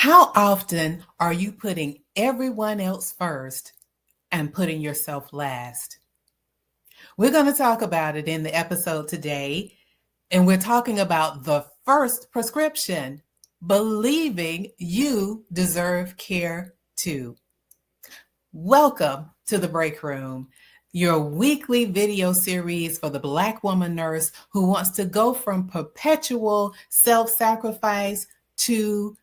How often are you putting everyone else first and putting yourself last? We're going to talk about it in the episode today, and we're talking about the first prescription, believing you deserve care too. Welcome to the Break Room, your weekly video series for the Black woman nurse who wants to go from perpetual self-sacrifice to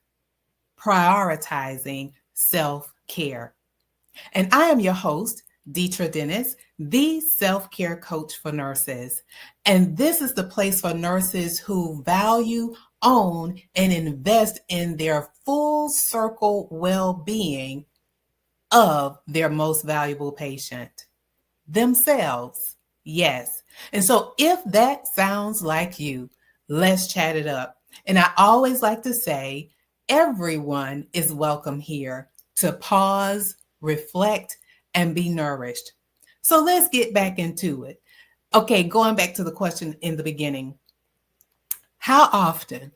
prioritizing self-care. And I am your host, Deetra Dennis, the self-care coach for nurses. And this is the place for nurses who value, own, and invest in their full circle well-being of their most valuable patient, themselves. Yes. And so if that sounds like you, let's chat it up. And I always like to say, everyone is welcome here to pause, reflect, and be nourished. So let's get back into it. Okay, going back to the question in the beginning. How often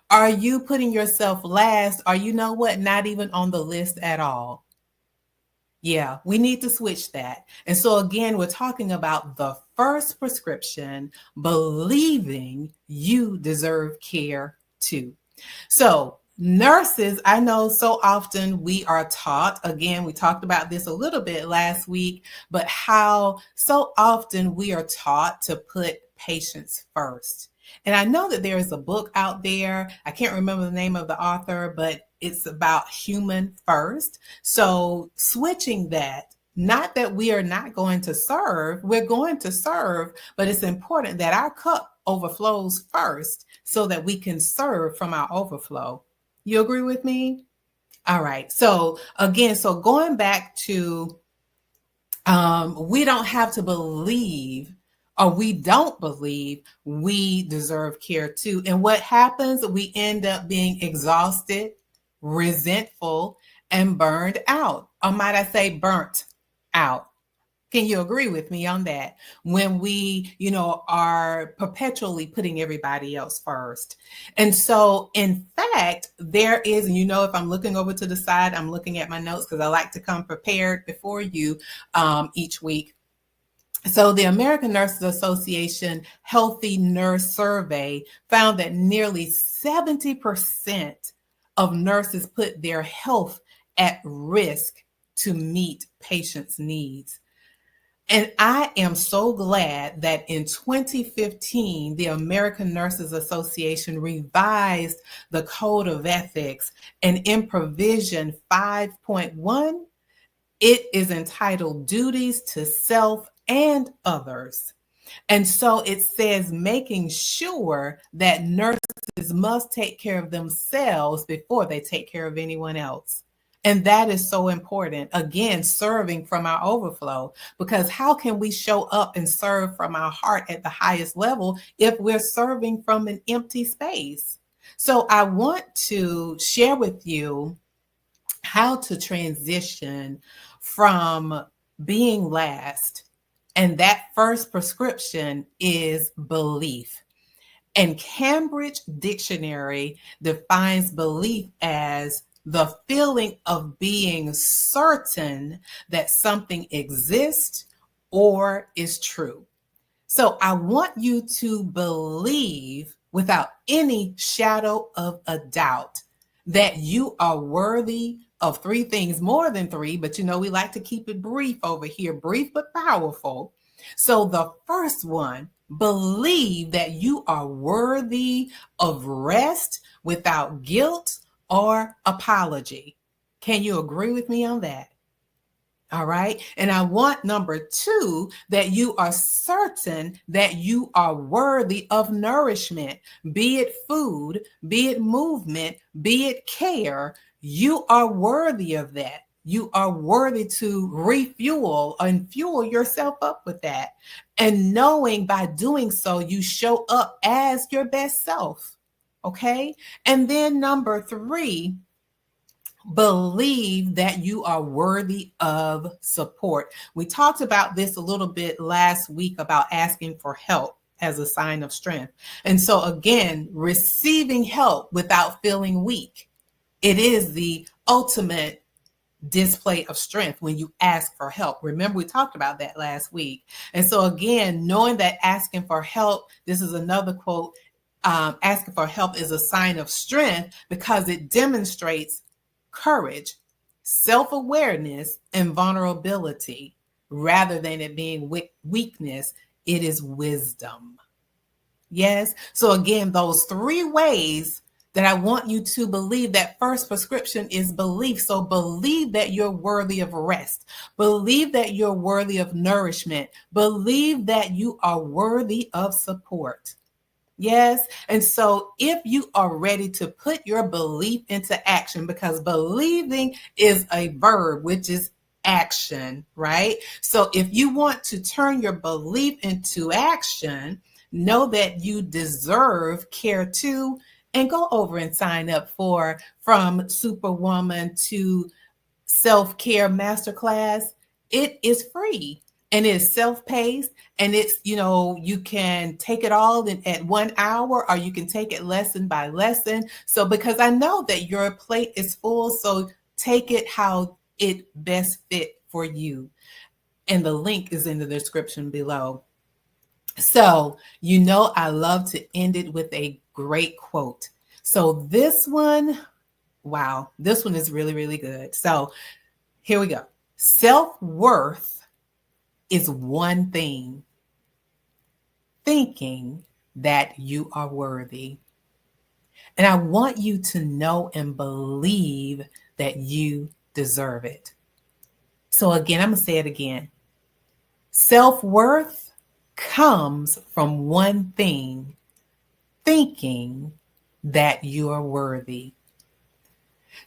are you putting yourself last, or you know what, not even on the list at all? Yeah, we need to switch that. And so again, we're talking about the first prescription, believing you deserve care too. So nurses, I know so often we are taught, again, we talked about this a little bit last week, but how so often we are taught to put patients first. And I know that there is a book out there. I can't remember the name of the author, but it's about human first. So switching that, not that we are not going to serve, we're going to serve, but it's important that our cup overflows first so that we can serve from our overflow. You agree with me? All right. So again, so going back to, we don't have to believe, or we don't believe we deserve care too. And what happens, we end up being exhausted, resentful, and burned out. Or might I say burnt out? Can you agree with me on that? When we, are perpetually putting everybody else first. And so, in fact, there is, if I'm looking over to the side, I'm looking at my notes because I like to come prepared before you each week. So the American Nurses Association Healthy Nurse Survey found that nearly 70% of nurses put their health at risk to meet patients' needs. And I am so glad that in 2015, the American Nurses Association revised the Code of Ethics, and in provision 5.1, it is entitled Duties to Self and Others. And so it says making sure that nurses must take care of themselves before they take care of anyone else. And that is so important. Again, serving from our overflow, because how can we show up and serve from our heart at the highest level if we're serving from an empty space? So I want to share with you how to transition from being last. And that first prescription is belief. And Cambridge Dictionary defines belief as the feeling of being certain that something exists or is true. So I want you to believe without any shadow of a doubt that you are worthy of three things, more than three, but we like to keep it brief over here, brief but powerful. So the first one, believe that you are worthy of rest without guilt or apology. Can you agree with me on that? All right. And I want number two, that you are certain that you are worthy of nourishment, be it food, be it movement, be it care. You are worthy of that. You are worthy to refuel and fuel yourself up with that. And knowing by doing so, you show up as your best self. Okay. And then number three, believe that you are worthy of support. We talked about this a little bit last week about asking for help as a sign of strength. And so again, receiving help without feeling weak. It is the ultimate display of strength when you ask for help. Remember, we talked about that last week. And so again, knowing that asking for help, this is another quote, asking for help is a sign of strength because it demonstrates courage, self-awareness, and vulnerability. Rather than it being weakness, it is wisdom. Yes. So again, those three ways that I want you to believe. That first prescription is belief. So believe that you're worthy of rest. Believe that you're worthy of nourishment. Believe that you are worthy of support. Yes. And so if you are ready to put your belief into action, because believing is a verb, which is action, right? So if you want to turn your belief into action, know that you deserve care too, and go over and sign up for From Superwoman to Self-Care Masterclass. It is free and it's self-paced, and it's, you can take it all at 1 hour, or you can take it lesson by lesson. So because I know that your plate is full, so take it how it best fit for you. And the link is in the description below. So, I love to end it with a great quote. So this one, wow, this one is really, really good. So here we go. Self-worth is one thing, thinking that you are worthy. And I want you to know and believe that you deserve it. So again, I'm going to say it again. Self-worth comes from one thing, thinking that you are worthy.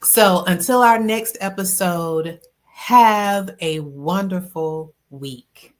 So until our next episode, have a wonderful week.